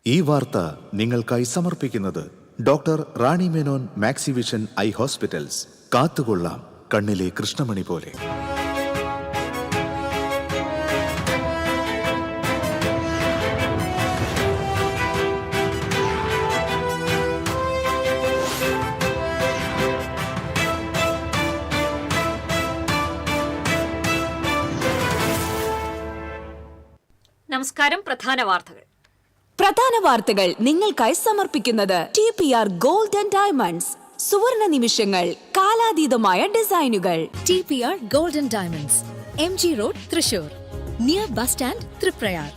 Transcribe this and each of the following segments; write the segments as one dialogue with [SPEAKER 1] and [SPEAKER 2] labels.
[SPEAKER 1] ഈ വാർത്ത നിങ്ങൾക്കായി സമർപ്പിക്കുന്നത് doctor Rani Menon Maxivision I hospitals. കാത്തുകൊള്ളാം കണ്ണിലെ കൃഷ്ണമണി പോലെ.
[SPEAKER 2] നമസ്കാരം.
[SPEAKER 3] പ്രധാന വാർത്തകൾ നിങ്ങൾക്കായി സമർപ്പിക്കുന്നത് TPR ഗോൾഡ് ആൻഡ് ഡയമണ്ട്സ്. സുവർണ നിമിഷങ്ങൾ, കാലാതീതമായ ഡിസൈനുകൾ.
[SPEAKER 4] TPR gold and diamonds, MG road, Thrissur, near bus stand, Triprayar.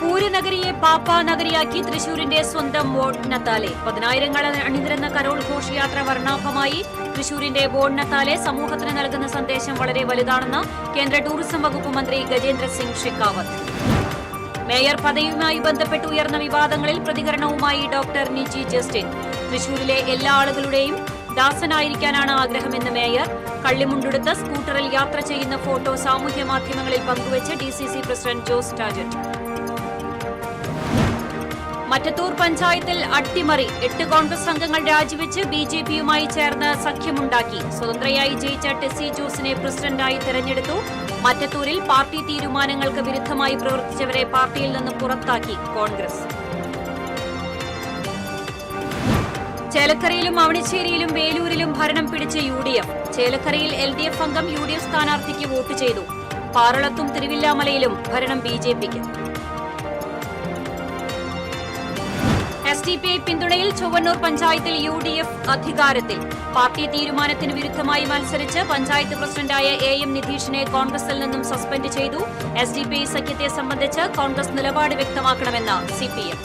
[SPEAKER 2] പൂരനഗരിയെ പാപ്പാ നഗരിയാക്കി തൃശൂരിന്റെ സ്വന്തം ബോൺനത്താലെ. 10,000 അണിനിരന്ന കരോൾ ഘോഷയാത്ര വർണ്ണാഭമായി. തൃശൂരിന്റെ ബോൺനത്താലെ സമൂഹത്തിന് നൽകുന്ന സന്ദേശം വളരെ വലുതാണെന്ന് കേന്ദ്ര ടൂറിസം വകുപ്പ് മന്ത്രി ഗജേന്ദ്ര സിംഗ് ഷെഖാവത്ത്. മേയർ പദവിയുമായി ബന്ധപ്പെട്ട് ഉയർന്ന വിവാദങ്ങളിൽ പ്രതികരണവുമായി ഡോക്ടർ നിജി ജസ്റ്റിൻ. തൃശൂരിലെ എല്ലാ ആളുകളുടെയും ദാസനായിരിക്കാനാണ് ആഗ്രഹമെന്ന് മേയർ. കള്ളിമുണ്ടെടുത്ത് സ്കൂട്ടറിൽ യാത്ര ചെയ്യുന്ന ഫോട്ടോ സാമൂഹ്യ മാധ്യമങ്ങളിൽ പങ്കുവച്ച് DCC പ്രസിഡന്റ് ജോസ് ടാജറ്റ്. മറ്റത്തൂർ പഞ്ചായത്തിൽ അട്ടിമറി. 8 കോൺഗ്രസ് അംഗങ്ങൾ രാജിവെച്ച് BJPയുമായി ചേർന്ന് സഖ്യമുണ്ടാക്കി. സ്വതന്ത്രയായി ജയിച്ച ടെസ്സി ജോസിനെ പ്രസിഡന്റായി തെരഞ്ഞെടുത്തു. മറ്റത്തൂരിൽ പാർട്ടി തീരുമാനങ്ങൾക്ക് വിരുദ്ധമായി പ്രവർത്തിച്ചവരെ പാർട്ടിയിൽ നിന്ന് പുറത്താക്കി കോൺഗ്രസ്. ചേലക്കരയിലും അവണിശ്ശേരിയിലും വേലൂരിലും ഭരണം പിടിച്ച് UDF. ചേലക്കരയിൽ LDF അംഗം UDF സ്ഥാനാർത്ഥിക്ക് വോട്ട് ചെയ്തു. പാറളത്തും തിരുവില്ലാമലയിലും ഭരണം BJPക്ക്. SDPI പിന്തുണയിൽ ചൊവ്വന്നൂർ പഞ്ചായത്തിൽ UDF അധികാരത്തിൽ. പാർട്ടി തീരുമാനത്തിന് വിരുദ്ധമായി മത്സരിച്ച് പഞ്ചായത്ത് പ്രസിഡന്റായ AM നിധീഷിനെ കോൺഗ്രസിൽ നിന്നും സസ്പെൻഡ് ചെയ്തു. SDPI സഖ്യത്തെ സംബന്ധിച്ച് കോൺഗ്രസ് നിലപാട് വ്യക്തമാക്കണമെന്ന് CPM.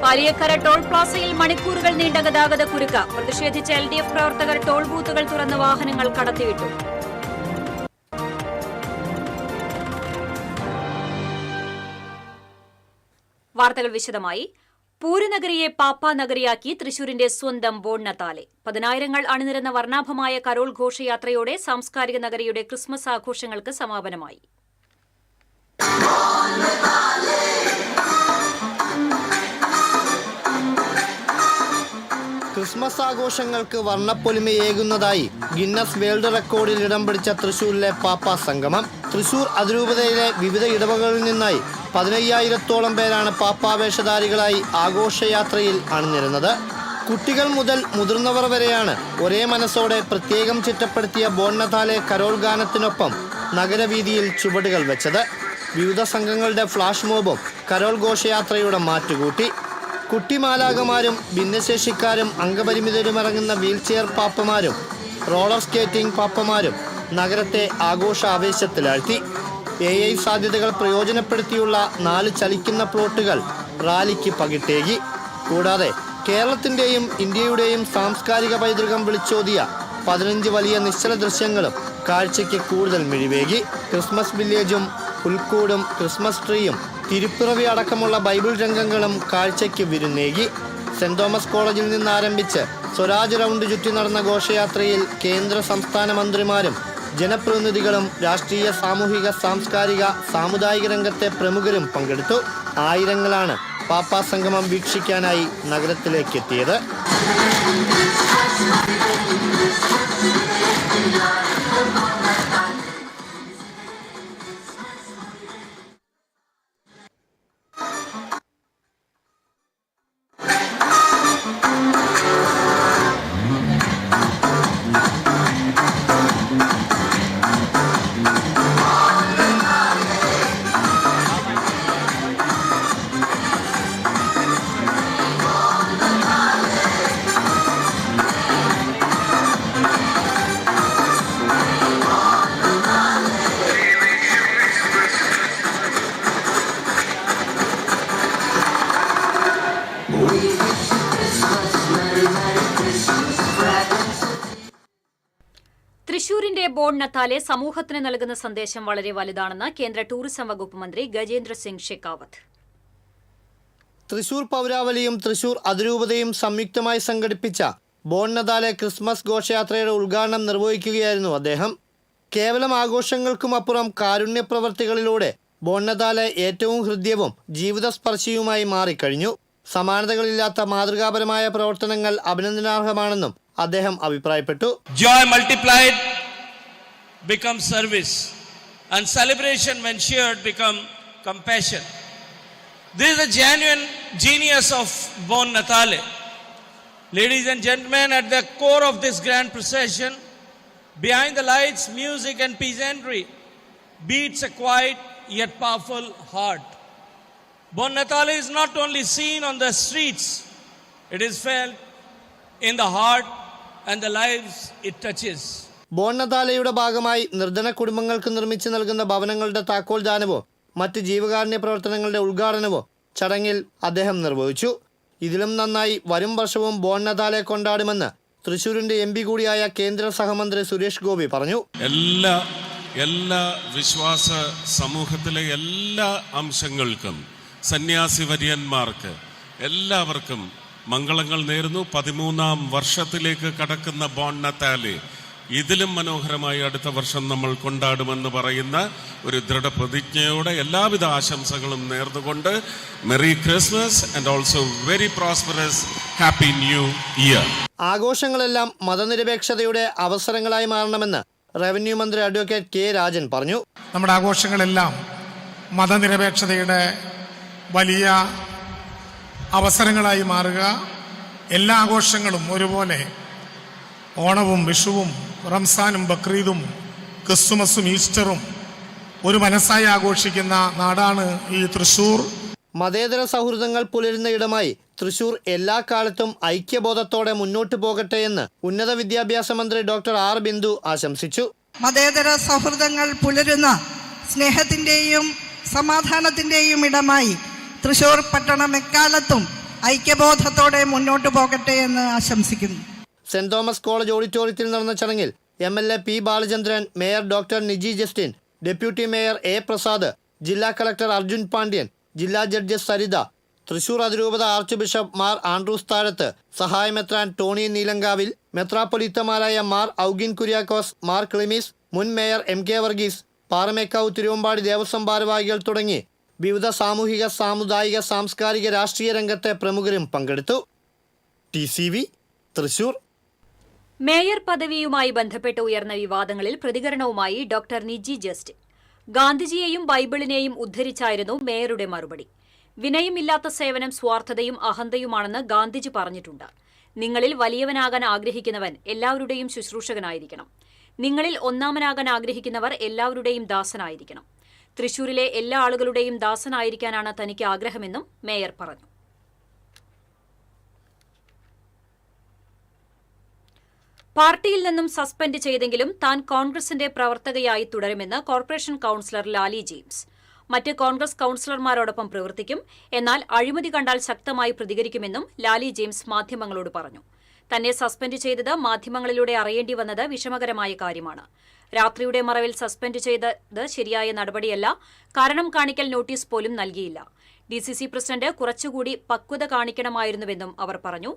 [SPEAKER 2] പാലിയക്കര ടോൾ പ്ലാസയിൽ മണിക്കൂറുകൾ നീണ്ട ഗതാഗത കുരുക്ക്. പ്രതിഷേധിച്ച LDF പ്രവർത്തകർ ടോൾ ബൂത്തുകൾ തുറന്ന് വാഹനങ്ങൾ കടത്തിവിട്ടു. വാർത്തകൾ വിശദമായി. പൂരനഗരിയെ പാപ്പാ നഗരിയാക്കി തൃശൂരിന്റെ സ്വന്തം ബോൺനത്താലെ. 10,000 അണിനിരന്ന വർണ്ണാഭമായ കരോൾ ഘോഷയാത്രയോടെ സാംസ്കാരിക നഗരിയുടെ ക്രിസ്മസ് ആഘോഷങ്ങൾക്ക് സമാപനമായി.
[SPEAKER 5] ക്രിസ്മസ് ആഘോഷങ്ങൾക്ക് വർണ്ണപ്പൊലിമയേകുന്നതായി ഗിന്നസ് വേൾഡ് റെക്കോർഡിൽ ഇടം പിടിച്ച തൃശൂരിലെ പാപ്പാ സംഗമം. തൃശൂർ അതിരൂപതയിലെ വിവിധ ഇടവകളിൽ നിന്നായി 15,000-ഓളം പേരാണ് പാപ്പാവേഷധാരികളായി ആഘോഷയാത്രയിൽ അണിനിരുന്നത്. കുട്ടികൾ മുതൽ മുതിർന്നവർ വരെയാണ് ഒരേ മനസ്സോടെ പ്രത്യേകം ചിട്ടപ്പെടുത്തിയ ബോൺനത്താലെ കരോൾ ഗാനത്തിനൊപ്പം നഗരവീതിയിൽ ചുവടുകൾ വെച്ചത്. വിവിധ സംഘങ്ങളുടെ ഫ്ലാഷ് മോബും കരോൾ ഘോഷയാത്രയുടെ മാറ്റുകൂട്ടി. കുട്ടിമാലാകമാരും ഭിന്നശേഷിക്കാരും അംഗപരിമിതരുമിറങ്ങുന്ന വീൽചെയർ പാപ്പമാരും റോളർ സ്കേറ്റിംഗ് പാപ്പമാരും നഗരത്തെ ആഘോഷാവേശത്തിലാഴ്ത്തി. AI സാധ്യതകൾ പ്രയോജനപ്പെടുത്തിയുള്ള 4 ചലിക്കുന്ന പ്ലോട്ടുകൾ റാലിക്ക് പകിട്ടേകി. കൂടാതെ കേരളത്തിൻ്റെയും ഇന്ത്യയുടെയും സാംസ്കാരിക പൈതൃകം വിളിച്ചോതിയ 15 വലിയ നിശ്ചല ദൃശ്യങ്ങളും കാഴ്ചയ്ക്ക് കൂടുതൽ മിഴിവേകി. ക്രിസ്മസ് വില്ലേജും പുൽക്കൂടും ക്രിസ്മസ് ട്രീയും തിരുപ്പിറവി അടക്കമുള്ള ബൈബിൾ രംഗങ്ങളും കാഴ്ചയ്ക്ക് വിരുന്നേകി. സെന്റ് തോമസ് കോളേജിൽ നിന്ന് ആരംഭിച്ച് സ്വരാജ് റൗണ്ട് ചുറ്റി നടന്ന ഘോഷയാത്രയിൽ കേന്ദ്ര സംസ്ഥാന മന്ത്രിമാരും ജനപ്രതിനിധികളും രാഷ്ട്രീയ, സാമൂഹിക, സാംസ്കാരിക, സാമുദായിക രംഗത്തെ പ്രമുഖരും പങ്കെടുത്തു. ആയിരങ്ങളാണ് പാപ്പാ സംഗമം വീക്ഷിക്കാനായി നഗരത്തിലേക്ക് എത്തിയത്.
[SPEAKER 2] തൃശൂരിന്റെ ബോൺനത്താലെ സമൂഹത്തിന് നൽകുന്ന സന്ദേശം വളരെ വലുതാണെന്ന് കേന്ദ്ര ടൂറിസം വകുപ്പ് മന്ത്രി ഗജേന്ദ്ര സിംഗ് ഷെഖാവത്ത്.
[SPEAKER 5] തൃശൂർ പൗരാവലിയും തൃശൂർ അതിരൂപതയും സംയുക്തമായി സംഘടിപ്പിച്ച ബോൺനത്താലെ ക്രിസ്മസ് ഘോഷയാത്രയുടെ ഉദ്ഘാടനം നിർവഹിക്കുകയായിരുന്നു അദ്ദേഹം. കേവലം ആഘോഷങ്ങൾക്കുമപ്പുറം കാരുണ്യ പ്രവർത്തികളിലൂടെ ബോൺനതാലെ ഏറ്റവും ഹൃദ്യവും ജീവിതസ്പർശിയുമായി മാറിക്കഴിഞ്ഞു. സമാനതകളില്ലാത്ത മാതൃകാപരമായ പ്രവർത്തനങ്ങൾ അഭിനന്ദനാർഹമാണെന്നും അദ്ദേഹം അഭിപ്രായപ്പെട്ടു.
[SPEAKER 6] Joy multiplied becomes service, and celebration when shared become compassion. This is the genuine genius of Bon Natale. Ladies and gentlemen, at the core of this grand procession, behind the lights, music and peasantry, beats a quiet yet powerful heart. Bon Natale is not only seen on the streets, it is felt in the heart and the lives it touches.
[SPEAKER 5] ബോൺനതാലയുടെ ഭാഗമായി നിർധന കുടുംബങ്ങൾക്ക് നിർമ്മിച്ചു നൽകുന്ന ഭവനങ്ങളുടെ താക്കോൽ ദാനവും മറ്റ് ജീവകാരുണ്യ പ്രവർത്തനങ്ങളുടെ ഉദ്ഘാടനവും ചടങ്ങിൽ അദ്ദേഹം നിർവഹിച്ചു. ഇതിലും നന്നായി വരും വർഷവും ബോൺനതാലെ കൊണ്ടാടുമെന്ന് തൃശൂരിന്റെ MP കൂടിയായ കേന്ദ്ര സഹമന്ത്രി സുരേഷ് ഗോപി പറഞ്ഞു.
[SPEAKER 7] എല്ലാ വിശ്വാസ സമൂഹത്തിലെ എല്ലാ അംശങ്ങൾക്കും സന്യാസി വര്യന്മാർക്ക് എല്ലാവർക്കും മംഗളങ്ങൾ നേരുന്നു. 13ാം വർഷത്തിലേക്ക് കടക്കുന്ന ബോൺനതാലെ ഇതിലും മനോഹരമായി അടുത്ത വർഷം നമ്മൾ കൊണ്ടാടുമെന്ന് പറയുന്ന ഒരു ദൃഢപ്രതിജ്ഞയോടെ എല്ലാവിധ ആശംസകളും നേർന്നുകൊണ്ട് merry Christmas and also very prosperous happy new year.
[SPEAKER 5] ആഘോഷങ്ങളെല്ലാം മതനിരപേക്ഷതയുടെ അവസരങ്ങളായി മാറണമെന്ന് റവന്യൂ മന്ത്രി അഡ്വക്കേറ്റ് കെ രാജൻ പറഞ്ഞു.
[SPEAKER 8] നമ്മുടെ ആഘോഷങ്ങളെല്ലാം മതനിരപേക്ഷതയുടെ വലിയ അവസരങ്ങളായി മാറുക. എല്ലാ ആഘോഷങ്ങളും ഒരുപോലെ ഓണവും വിഷുവും റംസാനും ബക്രീദും ക്രിസ്തുമസും ഈസ്റ്ററും ഒരു മനസ്സായി ആഘോഷിക്കുന്ന നാടാണ് ഈ തൃശൂർ.
[SPEAKER 5] മതേതര സൗഹൃദങ്ങൾ പുലരുന്ന ഇടമായി തൃശൂർ എല്ലാ കാലത്തും ഐക്യബോധത്തോടെ മുന്നോട്ട് പോകട്ടെ എന്ന് ഉന്നത വിദ്യാഭ്യാസ മന്ത്രി ഡോക്ടർ ആർ ബിന്ദു ആശംസിച്ചു.
[SPEAKER 9] മതേതര സൗഹൃദങ്ങൾ പുലരുന്ന സ്നേഹത്തിൻ്റെയും സമാധാനത്തിൻ്റെയും ഇടമായി തൃശൂർ പട്ടണം എക്കാലത്തും ഐക്യബോധത്തോടെ മുന്നോട്ട് പോകട്ടെ എന്ന് ആശംസിക്കുന്നു.
[SPEAKER 5] സെന്റ് തോമസ് കോളേജ് ഓഡിറ്റോറിയത്തിൽ നടന്ന ചടങ്ങിൽ MLA P Balachandran, mayor doctor Niji Justin, deputy mayor A Prasad, ജില്ലാ കളക്ടർ അർജുൻ പാണ്ഡ്യൻ, ജില്ലാ ജഡ്ജി സരിത, തൃശൂർ അതിരൂപത ആർച്ച് ബിഷപ്പ് മാർ ആൻഡ്രൂസ് താഴത്ത്, സഹായ മെത്രാൻ ടോണി നീലങ്കാവിൽ, മെത്രാപ്പൊലീത്തമാരായ മാർ ഔഗിൻ കുര്യാക്കോസ്, മാർ ക്ലിമീസ്, മുൻ മേയർ MK വർഗീസ്, പാറമേക്കാവ് തിരുവമ്പാടി ദേവസ്വം ഭാരവാഹികൾ തുടങ്ങി വിവിധ സാമൂഹിക, സാമുദായിക, സാംസ്കാരിക, രാഷ്ട്രീയ രംഗത്തെ പ്രമുഖരും പങ്കെടുത്തു. TCV തൃശൂർ.
[SPEAKER 2] മേയർ പദവിയുമായി ബന്ധപ്പെട്ട് ഉയർന്ന വിവാദങ്ങളിൽ പ്രതികരണവുമായി ഡോക്ടർ നിജി ജസ്റ്റിൻ. ഗാന്ധിജിയെയും ബൈബിളിനെയും ഉദ്ധരിച്ചായിരുന്നു മേയറുടെ മറുപടി. വിനയമില്ലാത്ത സേവനം സ്വാർത്ഥതയും അഹന്തയുമാണെന്ന് ഗാന്ധിജി പറഞ്ഞിട്ടുണ്ട്. നിങ്ങളിൽ വലിയവനാകാൻ ആഗ്രഹിക്കുന്നവൻ എല്ലാവരുടെയും ശുശ്രൂഷകനായിരിക്കണം. നിങ്ങളിൽ ഒന്നാമനാകാൻ ആഗ്രഹിക്കുന്നവർ എല്ലാവരുടെയും ദാസനായിരിക്കണം. തൃശൂരിലെ എല്ലാ ആളുകളുടെയും ദാസനായിരിക്കാനാണ് തനിക്ക് ആഗ്രഹമെന്നും മേയർ പറഞ്ഞു. പാർട്ടിയിൽ നിന്നും സസ്പെൻഡ് ചെയ്തെങ്കിലും താൻ കോൺഗ്രസിന്റെ പ്രവർത്തകയായി തുടരുമെന്ന് കോർപ്പറേഷൻ കൌൺസിലർ ലാലി ജെയിംസ്. മറ്റ് കോൺഗ്രസ് കൌൺസിലർമാരോടൊപ്പം പ്രവർത്തിക്കും, എന്നാൽ അഴിമതി കണ്ടാൽ ശക്തമായി പ്രതികരിക്കുമെന്നും ലാലി ജെയിംസ് മാധ്യമങ്ങളോട് പറഞ്ഞു. തന്നെ സസ്പെൻഡ് ചെയ്തത് മാധ്യമങ്ങളിലൂടെ അറിയേണ്ടി വന്നത് വിഷമകരമായ കാര്യമാണ്. രാത്രിയുടെ മറവിൽ സസ്പെൻഡ് ചെയ്തത് ശരിയായ നടപടിയല്ല. കാരണം കാണിക്കൽ നോട്ടീസ് പോലും നൽകിയില്ല. DCC പ്രസിഡന്റ് കുറച്ചുകൂടി പക്വത കാണിക്കണമായിരുന്നുവെന്നും അവർ പറഞ്ഞു.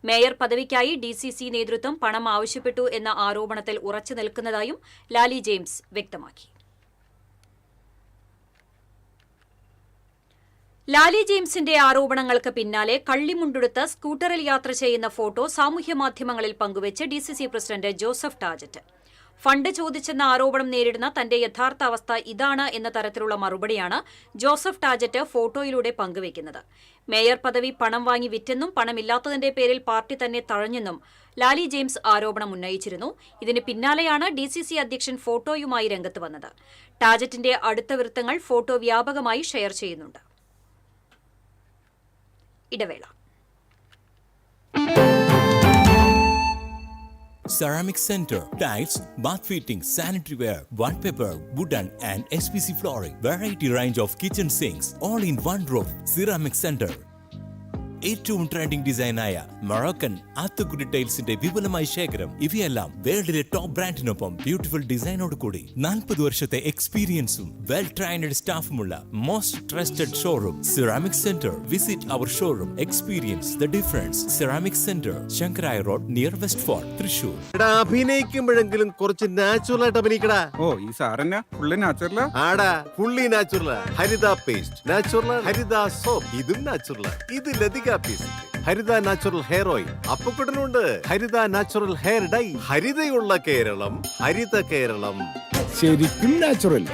[SPEAKER 2] മേയർ പദവിക്കായി DCC നേതൃത്വം പണം ആവശ്യപ്പെട്ടു എന്ന ആരോപണത്തിൽ ഉറച്ചു നിൽക്കുന്നതായും ലാലി ജെയിംസ് വ്യക്തമാക്കി. ലാലി ജെയിംസിന്റെ ആരോപണങ്ങൾക്ക് പിന്നാലെ കള്ളിമുണ്ടെടുത്ത് സ്കൂട്ടറിൽ യാത്ര ചെയ്യുന്ന ഫോട്ടോ സാമൂഹ്യമാധ്യമങ്ങളിൽ പങ്കുവച്ച് DCC പ്രസിഡന്റ് ജോസഫ് ടാജറ്റ്. ഫണ്ട് ചോദിച്ചെന്ന ആരോപണം നേരിടുന്ന തന്റെ യഥാർത്ഥ അവസ്ഥ ഇതാണ് എന്ന തരത്തിലുള്ള മറുപടിയാണ് ജോസഫ് ടാജറ്റ് ഫോട്ടോയിലൂടെ പങ്കുവയ്ക്കുന്നത്. മേയർ പദവി പണം വാങ്ങി വിറ്റെന്നും പണമില്ലാത്തതിന്റെ പേരിൽ പാർട്ടി തന്നെ തഴഞ്ഞെന്നും ലാലി ജെയിംസ് ആരോപണം ഉന്നയിച്ചിരുന്നു. ഇതിന് പിന്നാലെയാണ് DCC അധ്യക്ഷൻ ഫോട്ടോയുമായി രംഗത്ത് വന്നത്. ടാജറ്റിന്റെ അടുത്ത വൃത്തങ്ങൾ ഫോട്ടോ വ്യാപകമായി ഷെയർ ചെയ്യുന്നുണ്ട്. ഇടവേള.
[SPEAKER 10] Ceramic Center, tiles, bath fittings, sanitary ware, wallpaper, wooden and SPC flooring, variety range of kitchen sinks, all in one roof. Ceramic Center. ഏറ്റവും ട്രെൻഡിംഗ് ഡിസൈനായ മൊറോക്കൻ ആത്തുക്കുടി ടൈൽസിന്റെ വിപുലമായ ശേഖരം. ഇവയെല്ലാം വേൾഡിലെ ടോപ്പ് ബ്രാൻഡിനൊപ്പം ബ്യൂട്ടിഫുൾ ഡിസൈനോട് കൂടി 40 വർഷത്തെ എക്സ്പീരിയൻസും വെൽ ട്രെയിൻഡ് സ്റ്റാഫുമുള്ള most trusted showroom ceramic centre. Visit our showroom, experience the difference. Ceramic centre, Sankarayya road, near west fort, Thrissur.
[SPEAKER 11] അഭിനയിക്കുമ്പോഴെങ്കിലും കുറച്ച് നാച്ചുറൽ ആയിട്ട് അഭിനയിക്കടാ.
[SPEAKER 12] ഓ, ഈ സാറന്നെ ഫുള്ള് നാച്ചുറലാ?
[SPEAKER 11] ആടാ, ഫുള്ളി നാച്ചുറലാ. ഹരിത പേസ്റ്റ് നാച്ചുറൽ, ഹരിത സോപ്പ് ഇതും നാച്ചുറൽ. ഇത് ലതിക പേസ്റ്റ്, ഹരിത നാച്ചുറൽ ഹെയർ ഓയിൽ. അപ്പക്കുട്ടനുണ്ട് ഹരിത natural hair dye. ഹരിതയുള്ള Keralam, Haritha Keralam,
[SPEAKER 12] ശരിക്കും natural.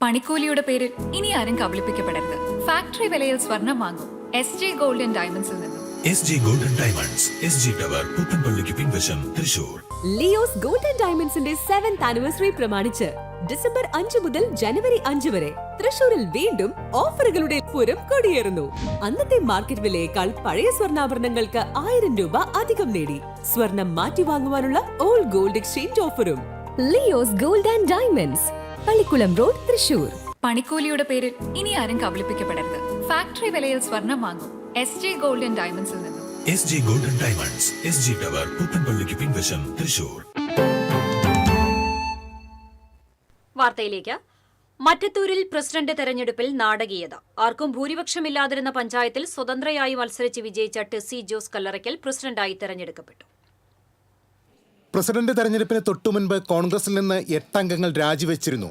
[SPEAKER 4] പണിക്കൂലിയുടെ പേരിൽ ഇനി ആരും കബളിപ്പിക്കപ്പെടരുത്. ഫാക്ടറി വിലയിൽ സ്വർണം വാങ്ങും SJ ഗോൾഡൻ ഡയമണ്ട്സിൽ നിന്നും.
[SPEAKER 10] SJ golden diamonds, SG tower, പുത്തൻപള്ളിക്ക് പിൻവശം, തൃശൂർ.
[SPEAKER 3] ലിയോസ് ഗോൾഡൻ ഡയമണ്ട്സിന്റെ 7th ആനിവേഴ്സറി പ്രമാണിച്ച് ഡിസംബർ 5 മുതൽ ജനുവരി 5 വരെ തൃശൂരിൽ വീണ്ടും ഓഫറുകളുടെ പൂരം കൊടിയേറുന്നു. അന്നത്തെ മാർക്കറ്റ് വിലയേക്കാൾ പഴയ സ്വർണ്ണാഭരണങ്ങൾക്ക് 1000 രൂപ അധികം നേടി. സ്വർണം മാറ്റി വാങ്ങുവാനുള്ള ഓൾഡ് ഗോൾഡ് എക്സ്ചേഞ്ച് ഓഫറും. Leo's gold and diamonds, Pallikulam road, Thrissur.
[SPEAKER 4] പണിക്കൂലിയുടെ പേരിൽ ഇനി ആരും കബളിപ്പിക്കപ്പെടരുത്. ഫാക്ടറി വിലയിൽ സ്വർണം വാങ്ങും SJ ഗോൾഡൻ ഡയമണ്ട്സിൽ നിന്നും.
[SPEAKER 10] SJ golden diamonds, SG tower, പുത്തൻപള്ളിക്ക് പിൻവശം, തൃശൂർ.
[SPEAKER 2] വാർത്തയിലേക്ക്. മറ്റത്തൂരിൽ പ്രസിഡന്റ് തെരഞ്ഞെടുപ്പിൽ നാടകീയത. ആർക്കും ഭൂരിപക്ഷമില്ലാതിരുന്ന പഞ്ചായത്തിൽ സ്വതന്ത്രയായി മത്സരിച്ച് വിജയിച്ച ടെസ്സി ജോസ് കല്ലറയ്ക്കൽ പ്രസിഡന്റായി തെരഞ്ഞെടുക്കപ്പെട്ടു.
[SPEAKER 8] പ്രസിഡന്റ് തെരഞ്ഞെടുപ്പിന് തൊട്ടുമുൻപ് കോൺഗ്രസിൽ നിന്ന് 8 അംഗങ്ങൾ രാജിവെച്ചിരുന്നു.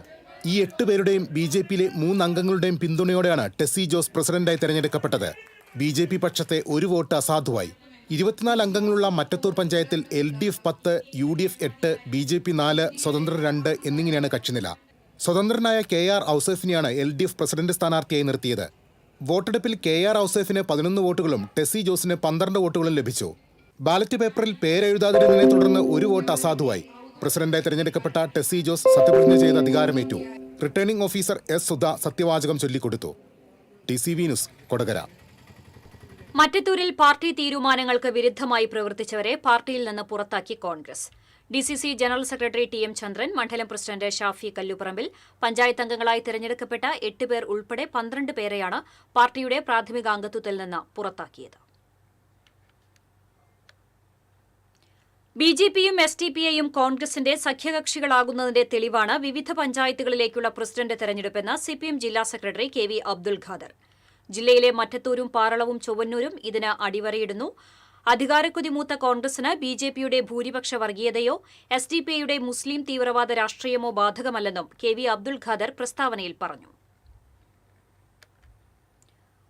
[SPEAKER 8] ഈ 8 പേരുടെയും BJPയിലെ 3 അംഗങ്ങളുടെയും പിന്തുണയോടെയാണ് ടെസ്സി ജോസ് പ്രസിഡന്റായി തെരഞ്ഞെടുക്കപ്പെട്ടത്. BJP പക്ഷത്തെ 1 vote അസാധുവായി. 24 അംഗങ്ങളുള്ള മറ്റത്തൂർ പഞ്ചായത്തിൽ LDF 10, UDF 8, BJP 4, സ്വതന്ത്രർ 2 എന്നിങ്ങനെയാണ് കക്ഷിനില. സ്വതന്ത്രനായ KR ഔസേഫിനെയാണ് LDF പ്രസിഡന്റ് സ്ഥാനാർത്ഥിയായി നിർത്തിയത്. വോട്ടെടുപ്പിൽ KR ഔസേഫിന് 11 വോട്ടുകളും ടെസ്സി ജോസിന് 12 വോട്ടുകളും ലഭിച്ചു. ബാലറ്റ് പേപ്പറിൽ പേരെഴുതാതിരുന്നതിനെ തുടർന്ന് 1 വോട്ട് അസാധുവായി. പ്രസിഡന്റായി തെരഞ്ഞെടുക്കപ്പെട്ട ടെസ്സി ജോസ് സത്യപ്രതിജ്ഞ ചെയ്ത് അധികാരമേറ്റു. Returning officer S. സുധ സത്യവാചകം ചൊല്ലിക്കൊടുത്തു. TCV news, Kodakara.
[SPEAKER 2] മറ്റത്തൂരിൽ പാർട്ടി തീരുമാനങ്ങൾക്ക് വിരുദ്ധമായി പ്രവർത്തിച്ചവരെ പാർട്ടിയിൽ നിന്ന് പുറത്താക്കി Congress. DCC general secretary TM Chandran, മണ്ഡലം പ്രസിഡന്റ് ഷാഫി കല്ലുപറമ്പിൽ, പഞ്ചായത്ത് അംഗങ്ങളായി തിരഞ്ഞെടുക്കപ്പെട്ട 8 പേർ ഉൾപ്പെടെ 12 പേരെയാണ് പാർട്ടിയുടെ പ്രാഥമികാംഗത്വത്തിൽ നിന്ന് പുറത്താക്കിയത്. BJPയും SDPഐയും കോൺഗ്രസിന്റെ സഖ്യകക്ഷികളാകുന്നതിന്റെ തെളിവാണ് വിവിധ പഞ്ചായത്തുകളിലേക്കുള്ള പ്രസിഡന്റ് തെരഞ്ഞെടുപ്പെന്ന് CPM ജില്ലാ സെക്രട്ടറി KV അബ്ദുൽ ഖാദർ. ജില്ലയിലെ മറ്റത്തൂരും പാറളവും ചൊവ്വന്നൂരും ഇതിന് അടിവരയിടുന്നു. അധികാരക്കൊതി മൂത്ത കോൺഗ്രസിന് BJPയുടെ ഭൂരിപക്ഷ വർഗീയതയോ SDPഐയുടെ മുസ്ലിം തീവ്രവാദ രാഷ്ട്രീയമോ ബാധകമല്ലെന്നും KV അബ്ദുൽ ഖാദർ പ്രസ്താവനയിൽ പറഞ്ഞു.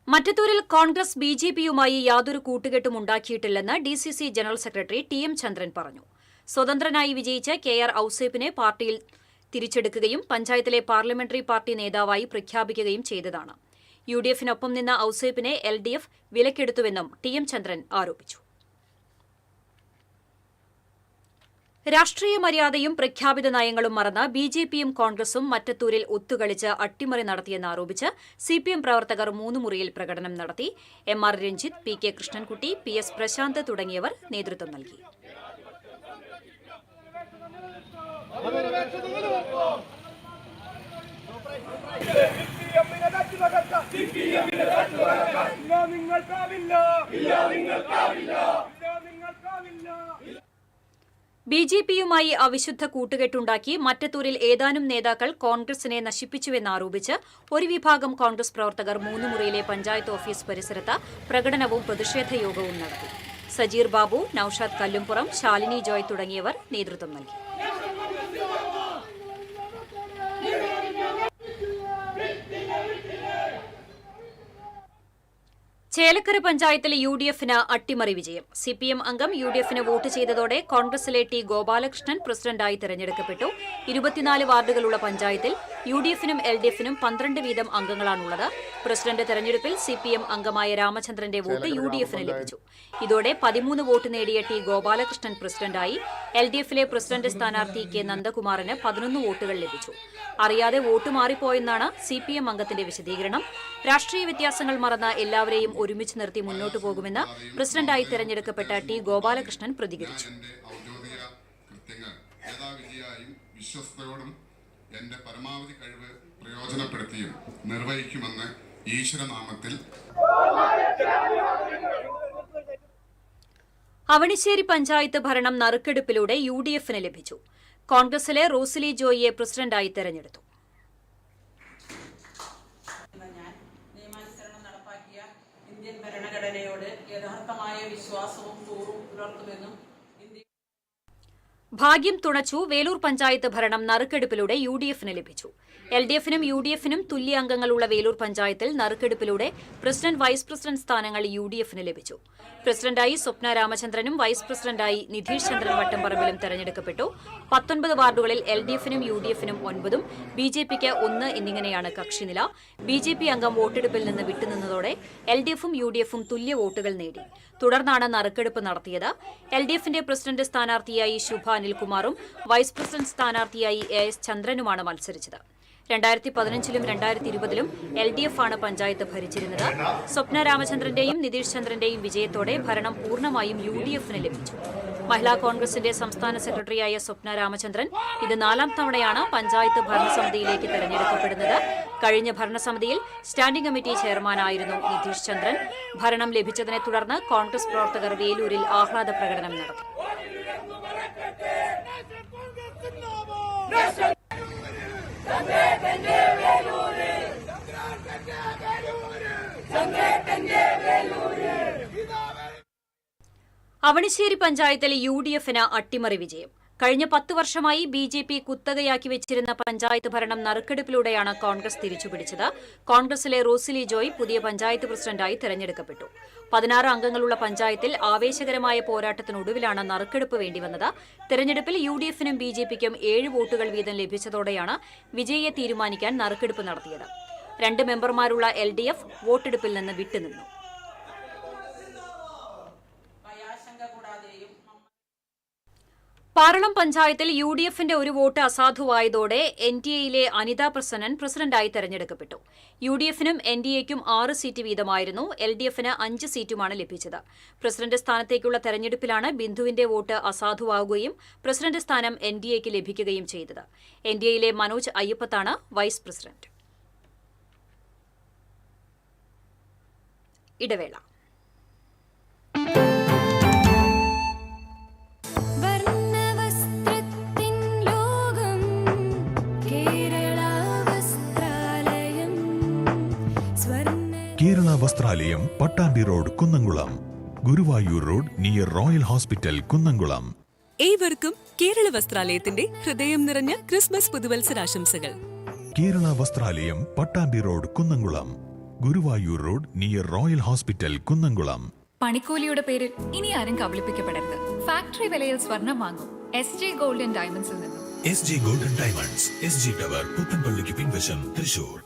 [SPEAKER 2] മറ്റത്തൂരിൽ കോൺഗ്രസ് BJPയുമായി യാതൊരു കൂട്ടുകെട്ടും ഉണ്ടാക്കിയിട്ടില്ലെന്ന് DCC ജനറൽ സെക്രട്ടറി TM ചന്ദ്രൻ പറഞ്ഞു. സ്വതന്ത്രനായി വിജയിച്ച KR ഔസേപ്പിനെ പാർട്ടിയിൽ തിരിച്ചെടുക്കുകയും പഞ്ചായത്തിലെ പാർലമെന്ററി പാർട്ടി നേതാവായി പ്രഖ്യാപിക്കുകയും ചെയ്തതാണ്. UDFനൊപ്പം നിന്ന ഔസേപ്പിനെ LDF വിലക്കെടുത്തുവെന്നും TM ചന്ദ്രൻ ആരോപിച്ചു. രാഷ്ട്രീയ മര്യാദയും പ്രഖ്യാപിത നയങ്ങളും മറന്ന BJPയും കോൺഗ്രസും മറ്റത്തൂരിൽ ഒത്തുകളിച്ച് അട്ടിമറി നടത്തിയെന്നാരോപിച്ച് CPM പ്രവർത്തകർ 3 മുറിയിൽ പ്രകടനം നടത്തി. MR Ranjith, PK Krishnankutty, PS Prashant തുടങ്ങിയവർ നേതൃത്വം നൽകി. BJPയുമായി അവിശുദ്ധ കൂട്ടുകെട്ടുണ്ടാക്കി മറ്റത്തൂരിൽ ഏതാനും നേതാക്കൾ കോൺഗ്രസിനെ നശിപ്പിച്ചുവെന്നാരോപിച്ച് ഒരു വിഭാഗം കോൺഗ്രസ് പ്രവർത്തകർ 3 മുറിയിലെ പഞ്ചായത്ത് ഓഫീസ് പരിസരത്ത് പ്രകടനവും പ്രതിഷേധ യോഗവും നടത്തി. സജീർ ബാബു, നൌഷാദ് കല്ലുംപുറം, ശാലിനി ജോയ് തുടങ്ങിയവർ നേതൃത്വം നൽകി. ചേലക്കര പഞ്ചായത്തിൽ UDFന് അട്ടിമറി വിജയം. CPM അംഗം UDFന് വോട്ട് ചെയ്തതോടെ കോൺഗ്രസിലെ T. ഗോപാലകൃഷ്ണൻ പ്രസിഡന്റായി തെരഞ്ഞെടുക്കപ്പെട്ടു. 24 വാർഡുകളുള്ള പഞ്ചായത്തിൽ UDFനും LDFനും 12 വീതം അംഗങ്ങളാണുള്ളത്. പ്രസിഡന്റ് തെരഞ്ഞെടുപ്പിൽ CPM അംഗമായ രാമചന്ദ്രന്റെ വോട്ട് UDFന് ലഭിച്ചു. ഇതോടെ 13 വോട്ട് നേടിയ T. ഗോപാലകൃഷ്ണൻ പ്രസിഡന്റായി. LDFിലെ പ്രസിഡന്റ് സ്ഥാനാർത്ഥി K. നന്ദകുമാറിന് 11 വോട്ടുകൾ ലഭിച്ചു. അറിയാതെ വോട്ട് മാറിപ്പോയെന്നാണ് CPM അംഗത്തിന്റെ വിശദീകരണം. രാഷ്ട്രീയ വ്യത്യാസങ്ങൾ മറന്ന എല്ലാവരെയും ഒരുമിച്ച് നിർത്തി മുന്നോട്ടു പോകുമെന്ന് പ്രസിഡന്റായി തെരഞ്ഞെടുക്കപ്പെട്ട T. ഗോപാലകൃഷ്ണൻ പ്രതികരിച്ചു.
[SPEAKER 13] വിശ്വസ്തയോടും എന്റെ പരമാവധി കഴിവ് പ്രയോജനപ്പെടുത്തിയും നിർവഹിക്കുമെന്ന് ഈശ്വരനാമത്തിൽ.
[SPEAKER 2] അവണിശ്ശേരി പഞ്ചായത്ത് ഭരണം നറുക്കെടുപ്പിലൂടെ UDFന് ലഭിച്ചു. കോൺഗ്രസിലെ റോസിലി ജോയിയെ പ്രസിഡന്റായി തെരഞ്ഞെടുത്തു.
[SPEAKER 14] നിയമാനുസരണം നടപ്പാക്കിയ ഇന്ത്യൻ ഭരണഘടനയോട് യഥാർത്ഥമായ വിശ്വാസവും കൂറും പുലർത്തുമെന്നും
[SPEAKER 2] ഭാഗ്യം തുണച്ചു. വേലൂർ പഞ്ചായത്ത് ഭരണം നറുക്കെടുപ്പിലൂടെ UDFന് ലഭിച്ചു. LDFനും UDFനും തുല്യ അംഗങ്ങളുള്ള വേലൂർ പഞ്ചായത്തിൽ നറുക്കെടുപ്പിലൂടെ പ്രസിഡന്റ് വൈസ് പ്രസിഡന്റ് സ്ഥാനങ്ങൾ UDFന് ലഭിച്ചു. പ്രസിഡന്റായി സ്വപ്ന രാമചന്ദ്രനും വൈസ് പ്രസിഡന്റായി നിധീഷ് ചന്ദ്രൻ വട്ടംപറമ്പിലും തെരഞ്ഞെടുക്കപ്പെട്ടു. 19 വാർഡുകളിൽ LDFനും UDFനും 9, BJPക്ക് 1 എന്നിങ്ങനെയാണ് കക്ഷിനില. BJP അംഗം വോട്ടെടുപ്പിൽ നിന്ന് വിട്ടുനിന്നതോടെ LDFും UDFും തുല്യ വോട്ടുകൾ നേടി. തുടർന്നാണ് നറുക്കെടുപ്പ് നടത്തിയത്. LDFന്റെ പ്രസിഡന്റ് സ്ഥാനാർത്ഥിയായി ശുഭ അനിൽകുമാറും വൈസ് പ്രസിഡന്റ് സ്ഥാനാർത്ഥിയായി AS ചന്ദ്രനുമാണ് മത്സരിച്ചത്. 2015ലും 2020ലും LDF ആണ് പഞ്ചായത്ത് ഭരിച്ചിരുന്നത്. സ്വപ്ന രാമചന്ദ്രന്റെയും നിതീഷ് ചന്ദ്രന്റെയും വിജയത്തോടെ ഭരണം പൂർണ്ണമായും UDFന് ലഭിച്ചു. മഹിളാ കോൺഗ്രസിന്റെ സംസ്ഥാന സെക്രട്ടറിയായ സ്വപ്ന രാമചന്ദ്രൻ ഇത് 4ാം തവണയാണ് പഞ്ചായത്ത് ഭരണസമിതിയിലേക്ക് തെരഞ്ഞെടുക്കപ്പെടുന്നത്. കഴിഞ്ഞ ഭരണസമിതിയിൽ സ്റ്റാൻഡിംഗ് കമ്മിറ്റി ചെയർമാനായിരുന്നു നിതീഷ് ചന്ദ്രൻ. ഭരണം ലഭിച്ചതിനെ തുടർന്ന് കോൺഗ്രസ് പ്രവർത്തകർ വേലൂരിൽ ആഹ്ലാദ പ്രകടനം നടത്തി. അവണിശ്ശേരി പഞ്ചായത്തിൽ UDFന് അട്ടിമറി വിജയം. കഴിഞ്ഞ 10 വർഷമായി BJP കുത്തകയാക്കി വെച്ചിരുന്ന പഞ്ചായത്ത് ഭരണം നറുക്കെടുപ്പിലൂടെയാണ് കോൺഗ്രസ് തിരിച്ചുപിടിച്ചത്. കോൺഗ്രസിലെ റോസിലി ജോയ് പുതിയ പഞ്ചായത്ത് പ്രസിഡന്റായി തെരഞ്ഞെടുക്കപ്പെട്ടു. 16 അംഗങ്ങളുള്ള പഞ്ചായത്തിൽ ആവേശകരമായ പോരാട്ടത്തിനൊടുവിലാണ് നറുക്കെടുപ്പ് വേണ്ടിവന്നത്. തെരഞ്ഞെടുപ്പിൽ UDFനും BJPക്കും 7 വോട്ടുകൾ വീതം ലഭിച്ചതോടെയാണ് വിജയിയെ തീരുമാനിക്കാൻ നറുക്കെടുപ്പ് നടത്തിയത്. 2 മെമ്പർമാരുള്ള LDF വോട്ടെടുപ്പിൽ നിന്ന് വിട്ടുനിന്നു. പാറളം പഞ്ചായത്തിൽ UDFന്റെ ഒരു വോട്ട് അസാധുവായതോടെ NDAയിലെ അനിത പ്രസന്നൻ പ്രസിഡന്റായി തെരഞ്ഞെടുക്കപ്പെട്ടു. UDFനും NDAയ്ക്കും 6 സീറ്റ് വീതമായിരുന്നു. LDFന് 5 സീറ്റുമാണ് ലഭിച്ചത്. പ്രസിഡന്റ് സ്ഥാനത്തേക്കുള്ള തെരഞ്ഞെടുപ്പിലാണ് ബിന്ദുവിന്റെ വോട്ട് അസാധുവാകുകയും പ്രസിഡന്റ് സ്ഥാനം NDAയ്ക്ക് ലഭിക്കുകയും ചെയ്തത്. NDAയിലെ മനോജ് അയ്യപ്പത്താണ് വൈസ് പ്രസിഡന്റ്. ഇടവേള.
[SPEAKER 15] Kerala Vasthralayam, Pattambi road, Kunnamkulam. Guruvayur road near royal hospital, Kunnamkulam.
[SPEAKER 3] ഏവർക്കും കേരള വസ്ത്രാലയത്തിന്റെ ഹൃദയം നിറഞ്ഞ ക്രിസ്മസ് പുതുവത്സരാശംസകൾ.
[SPEAKER 15] Kerala Vasthralayam, Pattambi road, Kunnamkulam. Guruvayur road near royal hospital, Kunnamkulam.
[SPEAKER 4] പണിക്കൂലിയുടെ പേരിൽ ഇനി ആരും കബളിപ്പിക്കപ്പെടരുത്. ഫാക്ടറി വിലയിൽ സ്വർണം വാങ്ങും SJ ഗോൾഡ് ആൻഡ് ഡയമണ്ട്സിൽ നിന്നും.
[SPEAKER 15] SJ gold and diamonds, SG tower, പുത്തൻപള്ളിക്ക് പിൻവശം, തൃശൂർ.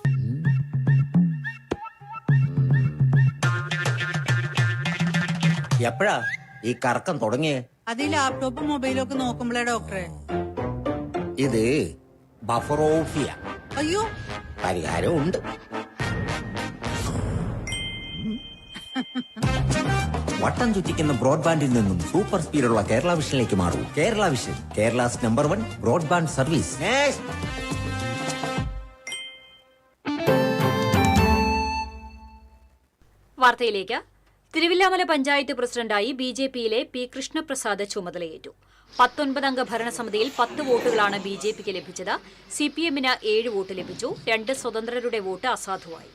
[SPEAKER 16] എപ്പോഴാ ഈ കറക്കം തുടങ്ങിയേ?
[SPEAKER 9] അത് ലാപ്ടോപ്പും മൊബൈലും ഒക്കെ നോക്കുമ്പോഴേ ഡോക്ടറെ.
[SPEAKER 16] ഇത് ബഫറോഫിയ.
[SPEAKER 9] അയ്യോ,
[SPEAKER 16] പരിഹാരം ഉണ്ട്. വട്ടം ചുറ്റിക്കുന്ന ബ്രോഡ്ബാൻഡിൽ നിന്നും സൂപ്പർ സ്പീഡുള്ള കേരള വിഷനിലേക്ക് മാറൂ. Kerala vision, Kerala's number 1 broadband service.
[SPEAKER 2] വാർത്തയിലേക്ക്. തിരുവില്ലാമല പഞ്ചായത്ത് പ്രസിഡന്റായി BJPയിലെ P കൃഷ്ണപ്രസാദ് ചുമതലയേറ്റു. 19 അംഗ ഭരണസമിതിയിൽ 10 വോട്ടുകളാണ് BJPക്ക് ലഭിച്ചത്. CPMന് 7 വോട്ട് ലഭിച്ചു. 2 സ്വതന്ത്രരുടെ വോട്ട് അസാധുവായി.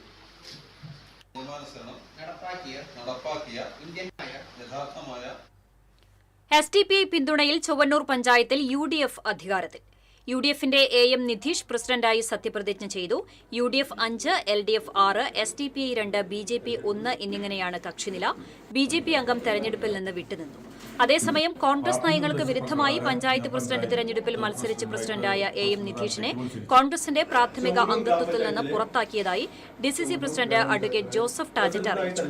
[SPEAKER 2] SDPI പിന്തുണയിൽ ചൊവ്വന്നൂർ പഞ്ചായത്തിൽ UDF അധികാരത്തിൽ. UDFന്റെ AM നിധീഷ് പ്രസിഡന്റായി സത്യപ്രതിജ്ഞ ചെയ്തു. UDF 5, LDF 6, SDPI 2, BJP 1 എന്നിങ്ങനെയാണ് കക്ഷിനില. BJP അംഗം തെരഞ്ഞെടുപ്പിൽ നിന്ന് വിട്ടുനിന്നു. അതേസമയം കോൺഗ്രസ് നയങ്ങൾക്ക് വിരുദ്ധമായി പഞ്ചായത്ത് പ്രസിഡന്റ് തിരഞ്ഞെടുപ്പിൽ മത്സരിച്ച് പ്രസിഡന്റായ AM നിധീഷിനെ കോൺഗ്രസിന്റെ പ്രാഥമിക അംഗത്വത്തിൽ നിന്ന് പുറത്താക്കിയതായി DCC പ്രസിഡന്റ് അഡ്വക്കേറ്റ് ജോസഫ് ടാജറ്റ് അറിയിച്ചു.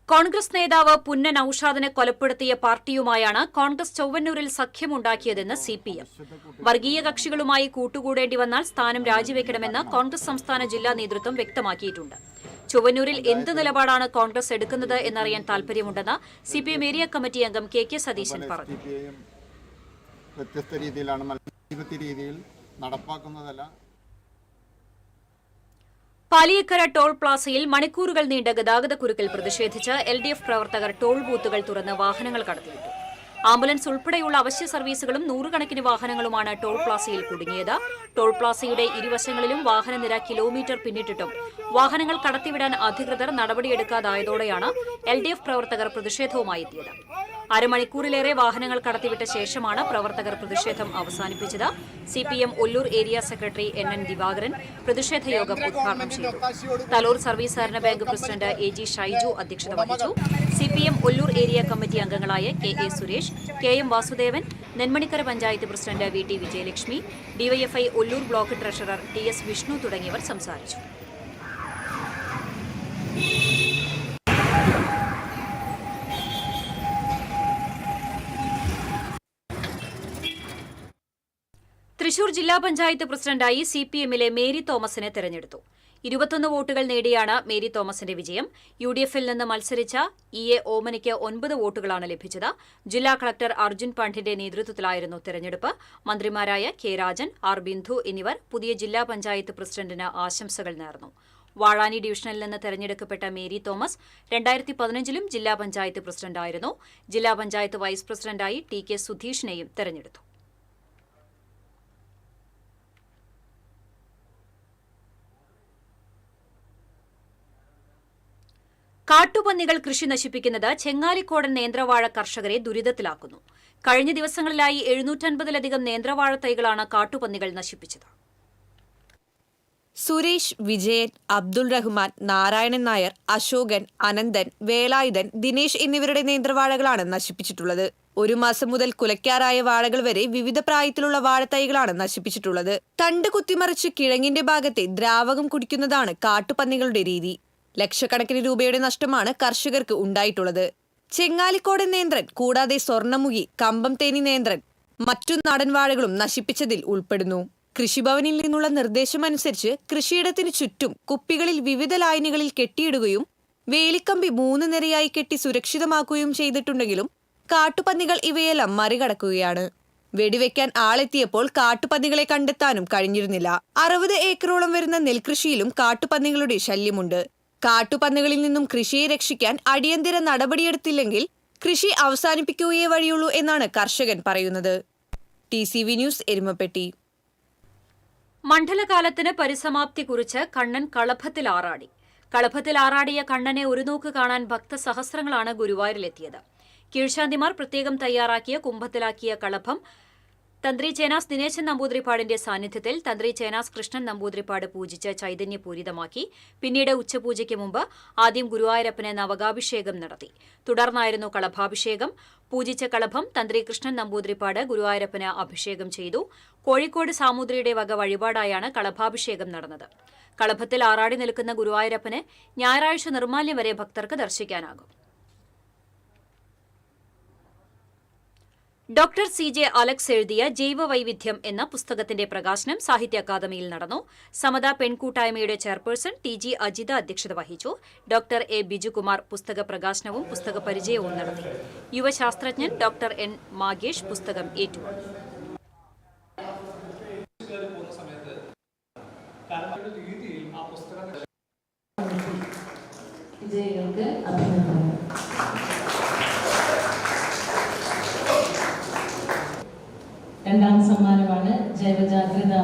[SPEAKER 2] കോൺഗ്രസ് നേതാവ് പുന്നൻ ഔഷാദിനെ കൊലപ്പെടുത്തിയ പാർട്ടിയുമായാണ് കോൺഗ്രസ് ചൊവ്വന്നൂരിൽ സഖ്യമുണ്ടാക്കിയതെന്ന് CPM. വർഗീയ കക്ഷികളുമായി കൂട്ടുകൂടേണ്ടി വന്നാൽ സ്ഥാനം രാജിവെക്കണമെന്ന് കോൺഗ്രസ് സംസ്ഥാന ജില്ലാ നേതൃത്വം വ്യക്തമാക്കിയിട്ടുണ്ട്. ചൊവ്വന്നൂരിൽ എന്ത് നിലപാടാണ് കോൺഗ്രസ് എടുക്കുന്നത് എന്നറിയാൻ താൽപര്യമുണ്ടെന്ന് CPM ഏരിയ കമ്മിറ്റി അംഗം KK സതീശൻ പറഞ്ഞു.
[SPEAKER 17] വ്യത്യസ്ത രീതിയിലാണ് രീതിയിൽ
[SPEAKER 12] നടപ്പാക്കുന്നതല്ല.
[SPEAKER 2] പാലിയക്കര ടോൾ പ്ലാസയിൽ മണിക്കൂറുകൾ നീണ്ട ഗതാഗതക്കുരുക്കിൽ പ്രതിഷേധിച്ച് LDF പ്രവർത്തകർ ടോൾ ബൂത്തുകൾ തുറന്ന് വാഹനങ്ങൾ കടത്തിവിട്ടു. ആംബുലൻസ് ഉൾപ്പെടെയുള്ള അവശ്യ സർവീസുകളും നൂറുകണക്കിന് വാഹനങ്ങളുമാണ് ടോൾ പ്ലാസയിൽ കുടുങ്ങിയത്. ടോൾ പ്ലാസയുടെ ഇരുവശങ്ങളിലും വാഹനനിര കിലോമീറ്റർ പിന്നിട്ടിട്ടും വാഹനങ്ങൾ കടത്തിവിടാൻ അധികൃതർ നടപടിയെടുക്കാതായതോടെയാണ് LDF പ്രവർത്തകർ പ്രതിഷേധവുമായി എത്തിയത്. അരമണിക്കൂറിലേറെ വാഹനങ്ങൾ കടത്തിവിട്ട ശേഷമാണ് പ്രവർത്തകർ പ്രതിഷേധം അവസാനിപ്പിച്ചത്. CPM Ollur area secretary NN Divakaran പ്രതിഷേധ യോഗം ഉദ്ഘാടനം ചെയ്തു. തലൂർ സർവീസ് സഹകരണ ബാങ്ക് പ്രസിഡന്റ് AG ഷൈജു അധ്യക്ഷത വഹിച്ചു. CPM ഒല്ലൂർ ഏരിയ കമ്മിറ്റി അംഗങ്ങളായ KA Suresh, KM Vasudevan, Nenmanikkara panchayat president VT Vijayalakshmi, DYFI Ollur block treasurer TS Vishnu തുടങ്ങിയവർ സംസാരിച്ചു. തൃശൂർ ജില്ലാ പഞ്ചായത്ത് പ്രസിഡന്റായി CPMലെ മേരി തോമസിനെ തെരഞ്ഞെടുത്തു. 21 വോട്ടുകൾ നേടിയാണ് മേരി തോമസിന്റെ വിജയം. UDFൽ നിന്ന് മത്സരിച്ച EA ഓമനിക്ക് 9 വോട്ടുകളാണ് ലഭിച്ചത്. ജില്ലാ കളക്ടർ അർജുൻ പാണ്ഡ്യന്റെ നേതൃത്വത്തിലായിരുന്നു തെരഞ്ഞെടുപ്പ്. മന്ത്രിമാരായ K രാജൻ, R ബിന്ദു എന്നിവർ പുതിയ ജില്ലാ പഞ്ചായത്ത് പ്രസിഡന്റിന് ആശംസകൾ നേർന്നു. വാഴാനി ഡിവിഷനിൽ നിന്ന് തെരഞ്ഞെടുക്കപ്പെട്ട മേരി തോമസ് 2015ലും ജില്ലാ പഞ്ചായത്ത് പ്രസിഡന്റായിരുന്നു. ജില്ലാ പഞ്ചായത്ത് വൈസ് പ്രസിഡന്റായി TK സുധീഷിനെയും തെരഞ്ഞെടുത്തു. കാട്ടുപന്നികൾ കൃഷി നശിപ്പിക്കുന്നത് ചെങ്ങാലിക്കോടൻ നേന്ത്രവാഴ കർഷകരെ ദുരിതത്തിലാക്കുന്നു. കഴിഞ്ഞ ദിവസങ്ങളിലായി 750ലധികം നേന്ത്രവാഴ തൈകളാണ് കാട്ടുപന്നികൾ നശിപ്പിച്ചത്.
[SPEAKER 3] സുരേഷ്, വിജയൻ, അബ്ദുൾ റഹ്മാൻ, നാരായണൻ നായർ, അശോകൻ, അനന്തൻ, വേലായുധൻ, ദിനേശ് എന്നിവരുടെ നേന്ത്രവാഴകളാണ് നശിപ്പിച്ചിട്ടുള്ളത്. 1 മാസം മുതൽ കുലയ്ക്കാറായ വാഴകൾ വരെ വിവിധ പ്രായത്തിലുള്ള വാഴത്തൈകളാണ് നശിപ്പിച്ചിട്ടുള്ളത്. തണ്ട് കുത്തിമറിച്ച് കിഴങ്ങിന്റെ ഭാഗത്തെ ദ്രാവകം കുടിക്കുന്നതാണ് കാട്ടുപന്നികളുടെ രീതി. ലക്ഷക്കണക്കിന് രൂപയുടെ നഷ്ടമാണ് കർഷകർക്ക് ഉണ്ടായിട്ടുള്ളത്. ചെങ്ങാലിക്കോടൻ നേന്ത്രൻ കൂടാതെ സ്വർണ്ണമുഖി, കമ്പം തേനി നേന്ത്രൻ മറ്റു നാടൻ വാഴകളും നശിപ്പിച്ചതിൽ ഉൾപ്പെടുന്നു. കൃഷിഭവനിൽ നിന്നുള്ള നിർദ്ദേശമനുസരിച്ച് കൃഷിയിടത്തിനു ചുറ്റും കുപ്പികളിൽ വിവിധ ലായനികളിൽ കെട്ടിയിടുകയും വേലിക്കമ്പി 3 നിരയായി കെട്ടി സുരക്ഷിതമാക്കുകയും ചെയ്തിട്ടുണ്ടെങ്കിലും കാട്ടുപന്നികൾ ഇവയെല്ലാം മറികടക്കുകയാണ്. വെടിവെക്കാൻ ആളെത്തിയപ്പോൾ കാട്ടുപന്നികളെ കണ്ടെത്താനും കഴിഞ്ഞിരുന്നില്ല. 60 ഏക്കറോളം വരുന്ന നെൽകൃഷിയിലും കാട്ടുപന്നികളുടെ ശല്യമുണ്ട്. കാട്ടുപന്നികളിൽ നിന്നും കൃഷിയെ രക്ഷിക്കാൻ അടിയന്തര നടപടിയെടുത്തില്ലെങ്കിൽ കൃഷി അവസാനിപ്പിക്കുകയേ വഴിയുള്ളൂ എന്നാണ് കർഷകൻ പറയുന്നത്. TCV news, Erumapetty.
[SPEAKER 2] മണ്ഡലകാലത്തിന് പരിസമാപ്തി കുറിച്ച് കണ്ണൻ കളഭത്തിൽ ആറാടി. കളഭത്തിൽ ആറാടിയ കണ്ണനെ ഒരു നോക്ക് കാണാൻ ഭക്തസഹസ്രങ്ങളാണ് ഗുരുവായൂരിലെത്തിയത്. കീഴ്ശാന്തിമാർ പ്രത്യേകം തയ്യാറാക്കിയ കുംഭത്തിലാക്കിയ കളഭം തന്ത്രി ചേനാസ് ദിനേശൻ നമ്പൂതിരിപ്പാടിന്റെ സാന്നിധ്യത്തിൽ തന്ത്രി ചേനാസ് കൃഷ്ണൻ നമ്പൂതിരിപ്പാട് പൂജിച്ച് ചൈതന്യപൂരിതമാക്കി. പിന്നീട് ഉച്ചപൂജയ്ക്ക് മുമ്പ് ആദ്യം ഗുരുവായൂരപ്പന് നവകാഭിഷേകം നടത്തി. തുടർന്നായിരുന്നു കളഭാഭിഷേകം. പൂജിച്ച കളഭം തന്ത്രി കൃഷ്ണൻ നമ്പൂതിരിപ്പാട് ഗുരുവായൂരപ്പന് അഭിഷേകം ചെയ്തു. കോഴിക്കോട് സാമൂതിരിയുടെ വക വഴിപാടായാണ് കളഭാഭിഷേകം നടന്നത്. കളഭത്തിൽ ആറാടി നിൽക്കുന്ന ഗുരുവായൂരപ്പന് ഞായറാഴ്ച നിർമ്മാല്യം വരെ ഭക്തർക്ക് ദർശിക്കാനാകും. ഡോക്ടർ CJ അലക്സ് എഴുതിയ ജൈവവൈവിധ്യം എന്ന പുസ്തകത്തിന്റെ പ്രകാശനം സാഹിത്യ അക്കാദമിയിൽ നടന്നു. സമത പെൺകൂട്ടായ്മയുടെ ചെയർപേഴ്സൺ TG അജിത അധ്യക്ഷത വഹിച്ചു. ഡോക്ടർ A ബിജുകുമാർ പുസ്തക പ്രകാശനവും പുസ്തക പരിചയവും നടത്തി. യുവശാസ്ത്രജ്ഞൻ ഡോക്ടർ N മാഗേഷ് പുസ്തകം ഏറ്റുവാങ്ങി.
[SPEAKER 14] രണ്ടാം സമ്മാനമാണ് ജൈവജാഗ്രത.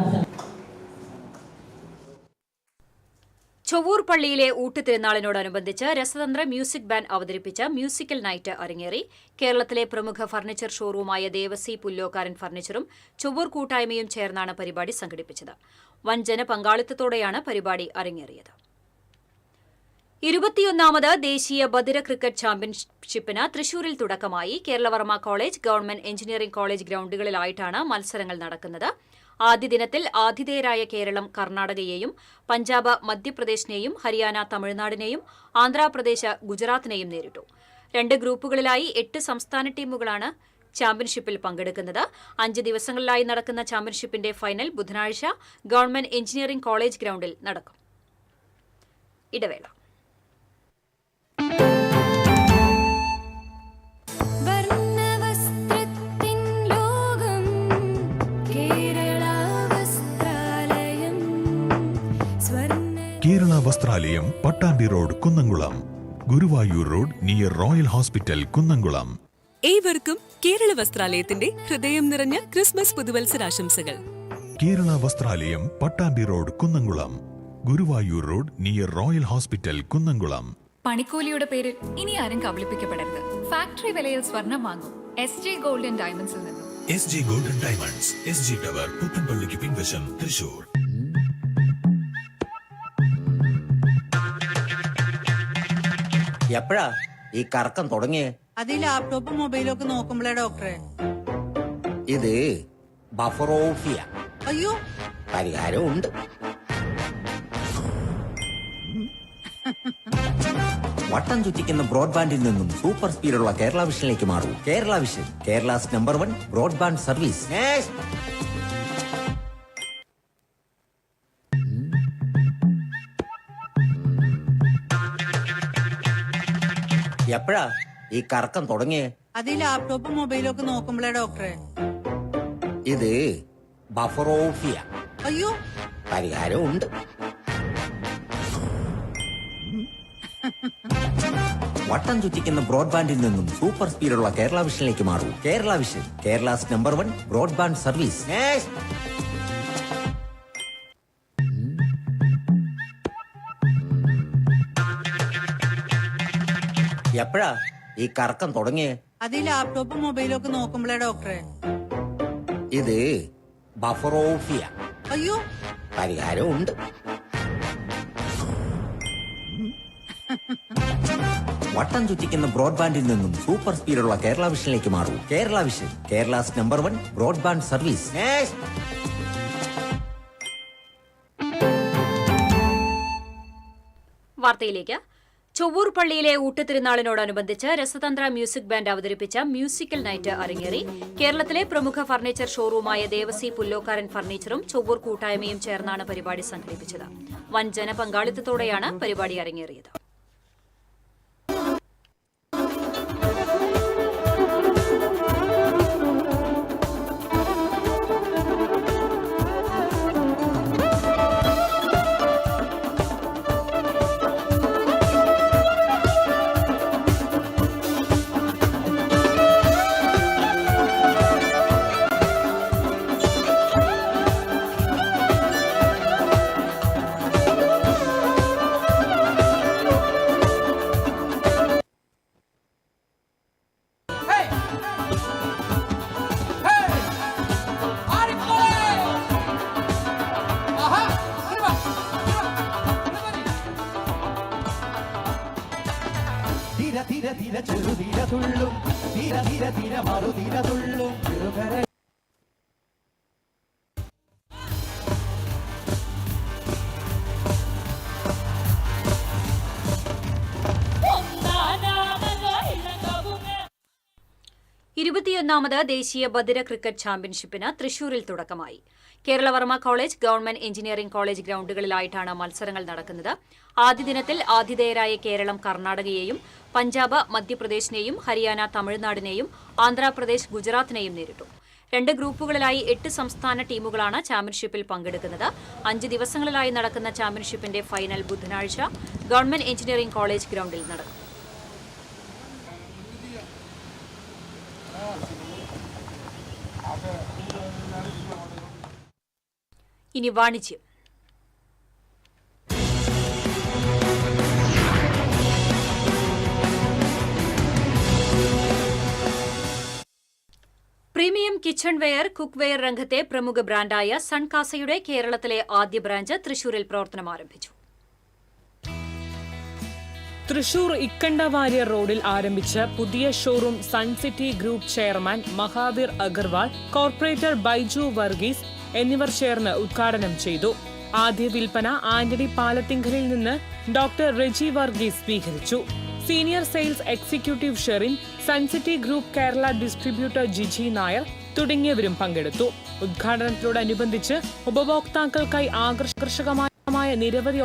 [SPEAKER 2] ചൊവ്വൂർ പള്ളിയിലെ ഊട്ടുതിരുനാളിനോടനുബന്ധിച്ച് രസതന്ത്ര മ്യൂസിക് ബാൻഡ് അവതരിപ്പിച്ച മ്യൂസിക്കൽ നൈറ്റ് അരങ്ങേറി. കേരളത്തിലെ പ്രമുഖ ഫർണിച്ചർ ഷോറൂമായ ദേവസി പുല്ലോക്കാരൻ ഫർണിച്ചറും ചൊവ്വൂർ കൂട്ടായ്മയും ചേർന്നാണ് പരിപാടി സംഘടിപ്പിച്ചത്. വൻ ജനപങ്കാളിത്തത്തോടെയാണ് പരിപാടി അരങ്ങേറിയത്. 21ാമത് ദേശീയ ബദിര ക്രിക്കറ്റ് ചാമ്പ്യൻഷിപ്പിന് തൃശൂരിൽ തുടക്കമായി. Keralavarma college, government engineering college ഗ്രൌണ്ടുകളിലായിട്ടാണ് മത്സരങ്ങൾ നടക്കുന്നത്. ആദ്യ ദിനത്തിൽ ആതിഥേയരായ കേരളം കർണാടകയെയും പഞ്ചാബ് മധ്യപ്രദേശിനെയും ഹരിയാന തമിഴ്നാടിനെയും ആന്ധ്രാപ്രദേശ് ഗുജറാത്തിനെയും നേരിട്ടു. 2 ഗ്രൂപ്പുകളിലായി 8 സംസ്ഥാന ടീമുകളാണ് ചാമ്പ്യൻഷിപ്പിൽ പങ്കെടുക്കുന്നത്. 5 ദിവസങ്ങളിലായി നടക്കുന്ന ചാമ്പ്യൻഷിപ്പിന്റെ ഫൈനൽ ബുധനാഴ്ച ഗവൺമെന്റ് എഞ്ചിനീയറിംഗ് കോളേജ് ഗ്രൌണ്ടിൽ നടക്കും. ഇടവേള.
[SPEAKER 3] വർണ്ണവസ്ത്രത്തിൻ ലോകം കേരള വസ്ത്ര
[SPEAKER 15] Kerala Vasthralayam Pattambi road Kunnamkulam, Guruvayur road near royal hospital Kunnamkulam.
[SPEAKER 3] ഏവർക്കും കേരള വസ്ത്രാലയത്തിന്റെ ഹൃദയം നിറഞ്ഞ ക്രിസ്മസ് പുതുവത്സരാശംസകൾ.
[SPEAKER 15] Kerala Vasthralayam Pattambi road Kunnamkulam, Guruvayur road near royal hospital Kunnamkulam.
[SPEAKER 4] പണിക്കൂലിയുടെ പേരിൽ ഇനി ആരും കബളിപ്പിക്കപ്പെടരുത്. ഫാക്ടറി വിലയിൽ സ്വർണം വാങ്ങും SJ ഗോൾഡ് ആൻഡ് ഡയമണ്ട്സിൽ നിന്നും.
[SPEAKER 15] SJ golden diamonds, SG tower, പുത്തൻപള്ളിക്ക് പിൻവശം, തൃശൂർ.
[SPEAKER 16] എപ്പോഴാ ഈ കറക്കം തുടങ്ങിയേ?
[SPEAKER 9] അത് ഈ ലാപ്ടോപ്പും മൊബൈലും ഒക്കെ നോക്കുമ്പോഴേ ഡോക്ടറെ.
[SPEAKER 16] ഇത് ബഫറോഫിയ.
[SPEAKER 9] അയ്യോ,
[SPEAKER 16] പരിഹാരം ഉണ്ട്. വട്ടം ചുറ്റിക്കുന്ന ബ്രോഡ്ബാൻഡിൽ നിന്നും സൂപ്പർ സ്പീഡുള്ള കേരള വിഷനിലേക്ക് മാറൂ. Kerala vision, Kerala's number 1 broadband service. എപ്പോഴാ ഈ കറക്കം തുടങ്ങിയേ?
[SPEAKER 9] അത് ഈ ലാപ്ടോപ്പും മൊബൈലും ഒക്കെ നോക്കുമ്പോഴേ ഡോക്ടറെ.
[SPEAKER 16] ഇത് ബഫറോഫിയ.
[SPEAKER 9] അയ്യോ,
[SPEAKER 16] പരിഹാരം ഉണ്ട്. വട്ടം ചുറ്റിക്കുന്ന ബ്രോഡ്ബാൻഡിൽ നിന്നും സൂപ്പർ സ്പീഡുള്ള കേരള വിഷനിലേക്ക് മാറൂ. Kerala vision, Kerala's number 1 broadband service. എപ്പോഴാ ഈ കറക്കം തുടങ്ങിയേ?
[SPEAKER 9] അത് ഈ ലാപ്ടോപ്പും മൊബൈലും ഒക്കെ നോക്കുമ്പോഴേ ഡോക്ടറെ.
[SPEAKER 16] ഇത് ബഫറോഫിയ.
[SPEAKER 9] അയ്യോ,
[SPEAKER 16] പരിഹാരം ഉണ്ട്. വട്ടം ചുറ്റിക്കുന്ന ബ്രോഡ്ബാൻഡിൽ നിന്നും സൂപ്പർ സ്പീഡുള്ള കേരള വിഷനിലേക്ക് മാറൂ. Kerala vision, Kerala's number 1 broadband service.
[SPEAKER 2] വാർത്തയിലേക്ക്. ചൊവ്വൂർ പള്ളിയിലെ ഊട്ടുതിരുനാളിനോടനുബന്ധിച്ച് രസതന്ത്ര മ്യൂസിക് ബാൻഡ് അവതരിപ്പിച്ച മ്യൂസിക്കൽ നൈറ്റ് അരങ്ങേറി. കേരളത്തിലെ പ്രമുഖ ഫർണിച്ചർ ഷോറൂമായ ദേവസി പുല്ലോക്കാരൻ ഫർണിച്ചറും ചൊവ്വൂർ കൂട്ടായ്മയും ചേർന്നാണ് പരിപാടി സംഘടിപ്പിച്ചത്. വൻ ജനപങ്കാളിത്തത്തോടെയാണ് പരിപാടി അരങ്ങേറിയത്. ഇരുപത്തിയൊന്നാമത് ദേശീയ ബദിര ക്രിക്കറ്റ് ചാമ്പ്യൻഷിപ്പിന് തൃശൂരിൽ തുടക്കമായി. Keralavarma college, government engineering college ഗ്രൌണ്ടുകളിലായിട്ടാണ് മത്സരങ്ങൾ നടക്കുന്നത്. ആദ്യ ദിനത്തിൽ ആതിഥേയരായ കേരളം കർണാടകയെയും, പഞ്ചാബ് മധ്യപ്രദേശിനെയും, ഹരിയാന തമിഴ്നാടിനെയും, ആന്ധ്രാപ്രദേശ് ഗുജറാത്തിനെയും നേരിട്ടു. 2 ഗ്രൂപ്പുകളിലായി 8 സംസ്ഥാന ടീമുകളാണ് ചാമ്പ്യൻഷിപ്പിൽ പങ്കെടുക്കുന്നത്. 5 ദിവസങ്ങളിലായി നടക്കുന്ന ചാമ്പ്യൻഷിപ്പിന്റെ ഫൈനൽ ബുധനാഴ്ച ഗവൺമെന്റ് എഞ്ചിനീയറിംഗ് കോളേജ് ഗ്രൌണ്ടിൽ നടക്കും. ഇനി വാണിജ്യം. Premium kitchen ware, cook ware രംഗത്തെ പ്രമുഖ ബ്രാൻഡായ സൺകാസയുടെ കേരളത്തിലെ ആദ്യ ബ്രാഞ്ച് തൃശൂരിൽ പ്രവർത്തനം ആരംഭിച്ചു.
[SPEAKER 13] തൃശൂർ ഇക്കണ്ടവാര്യർ റോഡിൽ ആരംഭിച്ച പുതിയ showroom Suncity group chairman Mahavir Agarwal, corporator Baiju Varghese എന്നിവർ ചേർന്ന് ഉദ്ഘാടനം ചെയ്തു. ആദ്യ വിൽപ്പന ആന്റണി പാലത്തിങ്കലിൽ നിന്ന് ഡോക്ടർ റെജി വർഗീസ് സ്വീകരിച്ചു. Senior sales executive Sherin, Suncity group Kerala distributor Giji Nair തുടങ്ങിയവരും പങ്കെടുത്തു. ഉദ്ഘാടനത്തോടനുബന്ധിച്ച് ഉപഭോക്താക്കൾക്കായി ആകർഷകമായ നിരവധി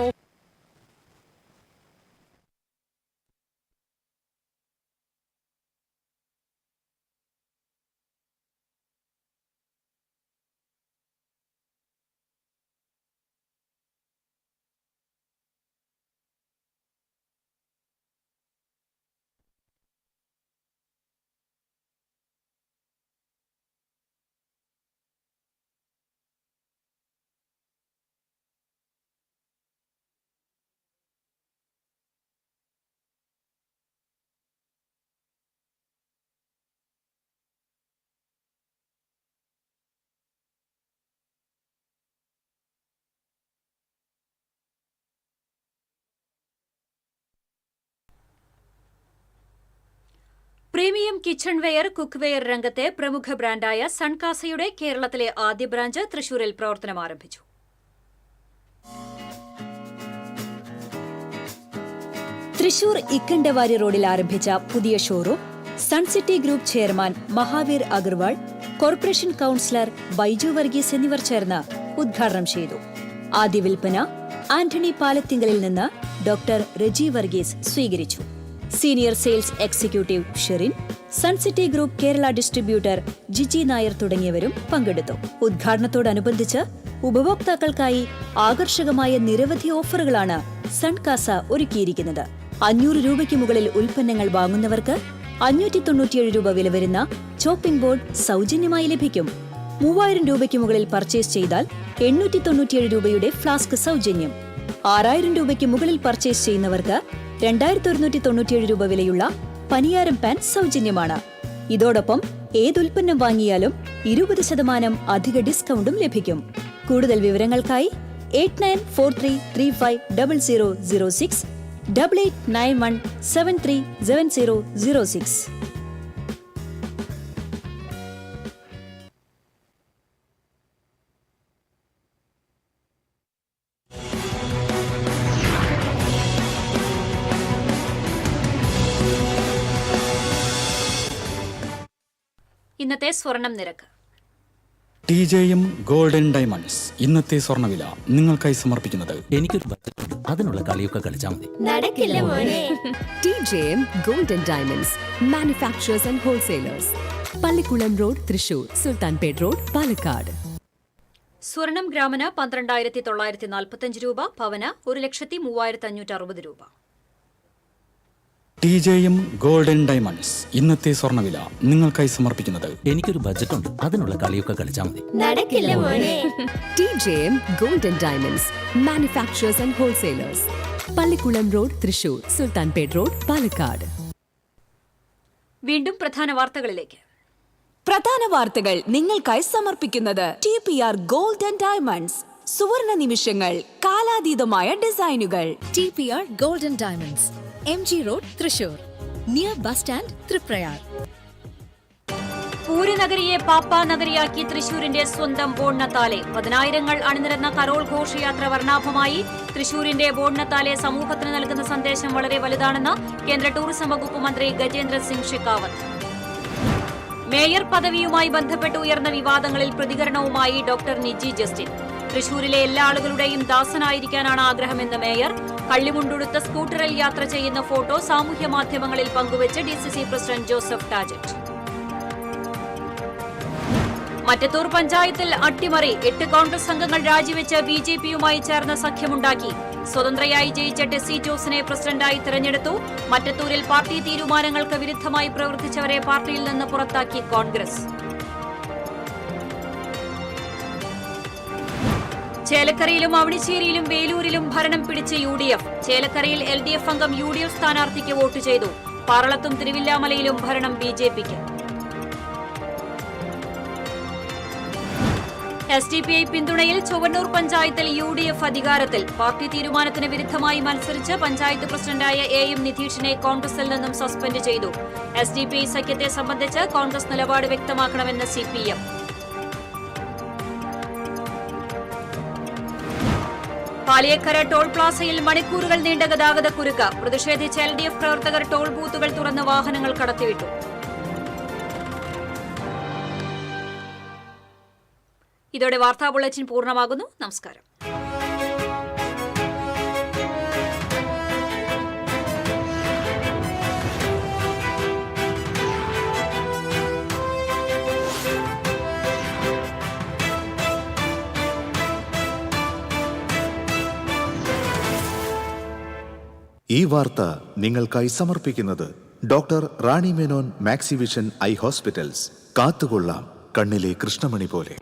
[SPEAKER 2] premium kitchen ware, cook ware രംഗത്തെ പ്രമുഖ ബ്രാൻഡായ സൺകാസയുടെ കേരളത്തിലെ ആദ്യ ബ്രാഞ്ച് തൃശൂരിൽ പ്രവർത്തനം ആരംഭിച്ചു.
[SPEAKER 17] തൃശൂർ ഇക്കണ്ടവാരി റോഡിൽ ആരംഭിച്ച പുതിയ showroom Suncity group chairman Mahavir Agarwal, corporation councillor Baiju Varghese എന്നിവർ ചേർന്ന് ഉദ്ഘാടനം ചെയ്തു. ആദ്യ വിൽപ്പന ആന്റണി പാലത്തിങ്കലിൽ നിന്ന് ഡോക്ടർ റെജി വർഗീസ് സ്വീകരിച്ചു. Senior sales executive Sherin, Suncity group Kerala distributor Giji Nair തുടങ്ങിയവരും പങ്കെടുത്തു. ഉദ്ഘാടനത്തോടനുബന്ധിച്ച് ഉപഭോക്താക്കൾക്കായി ആകർഷകമായ നിരവധി ഓഫറുകളാണ് സൺകാസ ഒരുക്കിയിരിക്കുന്നത്. 500 രൂപയ്ക്ക് മുകളിൽ ഉൽപ്പന്നങ്ങൾ വാങ്ങുന്നവർക്ക് 597 രൂപ വില വരുന്ന ചോപ്പിംഗ് ബോർഡ് സൗജന്യമായി ലഭിക്കും. 3000 രൂപയ്ക്ക് മുകളിൽ പർച്ചേസ് ചെയ്താൽ 897 രൂപയുടെ ഫ്ലാസ്ക് സൗജന്യം. 6000 രൂപയ്ക്ക് മുകളിൽ പർച്ചേസ് ചെയ്യുന്നവർക്ക് 2197 രൂപ വിലയുള്ള പനിയാരം പാൻ സൗജന്യമാണ്. ഇതോടൊപ്പം ഏതുൽപ്പന്നം വാങ്ങിയാലും 20% അധിക ഡിസ്കൗണ്ടും ലഭിക്കും. കൂടുതൽ വിവരങ്ങൾക്കായി 8943350006 8891737006.
[SPEAKER 2] ഇന്നത്തെ സ്വർണം നിരക്ക്.
[SPEAKER 18] TJM ഗോൾഡൻ ഡയമണ്ട്സ് ഇന്നത്തെ സ്വർണ്ണവില നിങ്ങൾക്കായി സമർപ്പിക്കുന്നത്
[SPEAKER 10] എനിക്കൊരു ബജറ്റ്, അതിനുള്ള കളിയൊക്കെ കളിച്ചാൽ മതി.
[SPEAKER 3] TJM golden diamonds manufacturers and wholesalers, Pallikulam road, Thrissur, Sultanpet road, Palakkad.
[SPEAKER 2] സ്വർണം ഗ്രാമിന് 12,945 രൂപ, പവന് 1,03,560 രൂപ.
[SPEAKER 18] TJM ഗോൾഡൻ ഡയമണ്ട്സ് ഇന്നത്തെ സ്വർണ്ണവില നിങ്ങൾക്കായി സമർപ്പിക്കുന്നത്
[SPEAKER 10] എനിക്കൊരു ബജറ്റ് ഉണ്ട്, അതിനുള്ള കളിയൊക്കെ കളിച്ചാൽ മതി.
[SPEAKER 3] TJM golden diamonds manufacturers and wholesalers, Pallikulam road, Thrissur, Sultanpet road, Palakkad.
[SPEAKER 2] വീണ്ടും പ്രധാന വാർത്തകളിലേക്ക്.
[SPEAKER 3] പ്രധാന വാർത്തകൾ നിങ്ങൾക്കായി സമർപ്പിക്കുന്നത് TPR ഗോൾഡൻ ഡയമണ്ട്സ്. സുവർണ നിമിഷങ്ങൾ, കാലാതീതമായ ഡിസൈനുകൾ.
[SPEAKER 17] TPR golden diamonds, MG road, Thrissur, near bus stand, Triprayar.
[SPEAKER 2] പൂരനഗരിയെ പാപ്പാ നഗരിയാക്കി തൃശൂരിന്റെ സ്വന്തം ബോൺനത്താലെ. 10,000ങ്ങൾ അണിനിരന്ന കരോൾ ഘോഷയാത്ര വർണ്ണാഭമായി. തൃശൂരിന്റെ ബോൺനത്താലെ സമൂഹത്തിന് നൽകുന്ന സന്ദേശം വളരെ വലുതാണെന്ന് കേന്ദ്ര ടൂറിസം വകുപ്പ് മന്ത്രി ഗജേന്ദ്ര സിംഗ് ഷെഖാവത്ത്. മേയർ പദവിയുമായി ബന്ധപ്പെട്ട് ഉയർന്ന വിവാദങ്ങളിൽ പ്രതികരണവുമായി ഡോക്ടർ നിജി ജസ്റ്റിൻ. തൃശൂരിലെ എല്ലാ ആളുകളുടെയും ദാസനായിരിക്കാനാണ് ആഗ്രഹമെന്ന് മേയർ. കള്ളിമുണ്ടുടുത്ത സ്കൂട്ടറിൽ യാത്ര ചെയ്യുന്ന ഫോട്ടോ സാമൂഹ്യ മാധ്യമങ്ങളിൽ പങ്കുവച്ച് DCC പ്രസിഡന്റ് ജോസഫ് ടാജറ്റ്. മറ്റത്തൂർ പഞ്ചായത്തിൽ അട്ടിമറി. 8 കോൺഗ്രസ് അംഗങ്ങൾ രാജിവെച്ച് BJPയുമായി ചേർന്ന് സഖ്യമുണ്ടാക്കി. സ്വതന്ത്രയായി ജയിച്ച ടെസ്സി ജോസിനെ പ്രസിഡന്റായി തെരഞ്ഞെടുത്തു. മറ്റത്തൂരിൽ പാർട്ടി തീരുമാനങ്ങൾക്ക് വിരുദ്ധമായി പ്രവർത്തിച്ചവരെ പാർട്ടിയിൽ നിന്ന് പുറത്താക്കി കോൺഗ്രസ്. ചേലക്കരയിലും അവണിശ്ശേരിയിലും വേലൂരിലും ഭരണം പിടിച്ച് UDF. ചേലക്കരയിൽ LDF അംഗം UDF സ്ഥാനാർത്ഥിക്ക് വോട്ട് ചെയ്തു. പാറളത്തും തിരുവില്ലാമലയിലും ഭരണം BJPക്ക്. SDPI പിന്തുണയിൽ ചൊവ്വന്നൂർ പഞ്ചായത്തിൽ UDF അധികാരത്തിൽ. പാർട്ടി തീരുമാനത്തിന് വിരുദ്ധമായി മത്സരിച്ച് പഞ്ചായത്ത് പ്രസിഡന്റായ AM നിതീഷിനെ കോൺഗ്രസിൽ നിന്നും സസ്പെൻഡ് ചെയ്തു. SDPI സഖ്യത്തെ സംബന്ധിച്ച് കോൺഗ്രസ് നിലപാട് വ്യക്തമാക്കണമെന്ന് CPM. പാലിയേക്കര ടോൾ പ്ലാസയിൽ മണിക്കൂറുകൾ നീണ്ട ഗതാഗതക്കുരുക്ക്. പ്രതിഷേധിച്ച് LDF പ്രവർത്തകർ ടോൾ ബൂത്തുകൾ തുറന്ന് വാഹനങ്ങൾ കടത്തിവിട്ടു. ഇതോടെ വാർത്താ ബുള്ളറ്റിൻ പൂർണ്ണമാകുന്നു. നമസ്കാരം.
[SPEAKER 1] ഈ വാർത്ത നിങ്ങൾക്കായി സമർപ്പിക്കുന്നത് doctor Rani Menon Maxivision I hospitals. കാത്തുകൊള്ളാം കണ്ണിലെ കൃഷ്ണമണി പോലെ.